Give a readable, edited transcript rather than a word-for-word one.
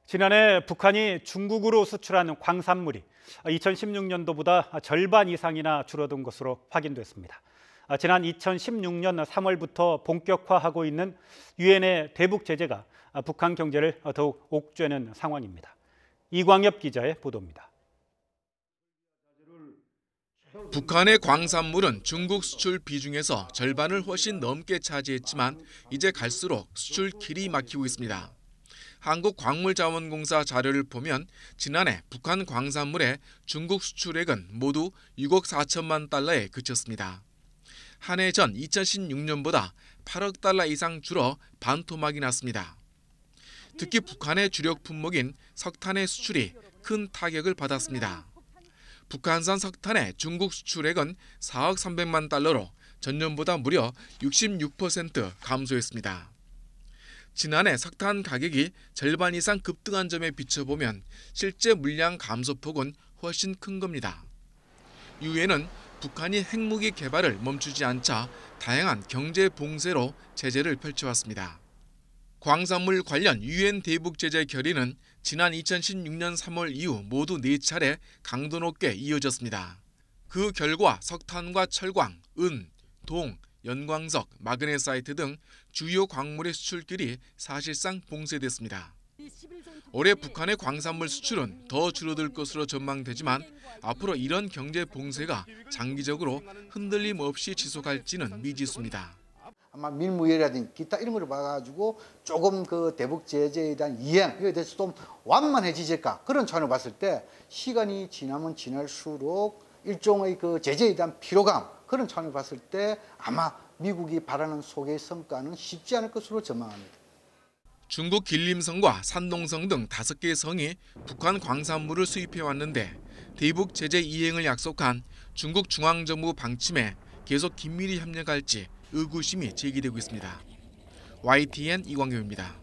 지난해 북한이 중국으로 수출한 광산물이 2016년도보다 절반 이상이나 줄어든 것으로 확인됐습니다. 지난 2016년 3월부터 본격화하고 있는 유엔의 대북 제재가 북한 경제를 더욱 옥죄는 상황입니다. 이광엽 기자의 보도입니다. 북한의 광산물은 중국 수출 비중에서 절반을 훨씬 넘게 차지했지만 이제 갈수록 수출 길이 막히고 있습니다. 한국광물자원공사 자료를 보면 지난해 북한 광산물의 중국 수출액은 모두 6억 4천만 달러에 그쳤습니다. 한 해 전 2016년보다 8억 달러 이상 줄어 반토막이 났습니다. 특히 북한의 주력 품목인 석탄의 수출이 큰 타격을 받았습니다. 북한산 석탄의 중국 수출액은 4억 300만 달러로 전년보다 무려 66% 감소했습니다. 지난해 석탄 가격이 절반 이상 급등한 점에 비춰보면 실제 물량 감소폭은 훨씬 큰 겁니다. 유엔은 북한이 핵무기 개발을 멈추지 않자 다양한 경제 봉쇄로 제재를 펼쳐왔습니다. 광산물 관련 유엔 대북 제재 결의는 지난 2016년 3월 이후 모두 4차례 강도 높게 이어졌습니다. 그 결과 석탄과 철광, 은, 동, 연광석, 마그네사이트 등 주요 광물의 수출길이 사실상 봉쇄됐습니다. 올해 북한의 광산물 수출은 더 줄어들 것으로 전망되지만 앞으로 이런 경제 봉쇄가 장기적으로 흔들림 없이 지속할지는 미지수입니다. 아마 밀무예라든지 기타 이런 걸 봐가지고 조금 그 대북 제재에 대한 이행에 대해서 좀 완만해지질까 그런 차원을 봤을 때 시간이 지나면 지날수록 일종의 그 제재에 대한 피로감 그런 차원을 봤을 때 아마 미국이 바라는 소개의 성과는 쉽지 않을 것으로 전망합니다. 중국 길림성과 산동성 등 5개의 성이 북한 광산물을 수입해 왔는데 대북 제재 이행을 약속한 중국 중앙정부 방침에 계속 긴밀히 협력할지 의구심이 제기되고 있습니다. YTN 이광엽입니다.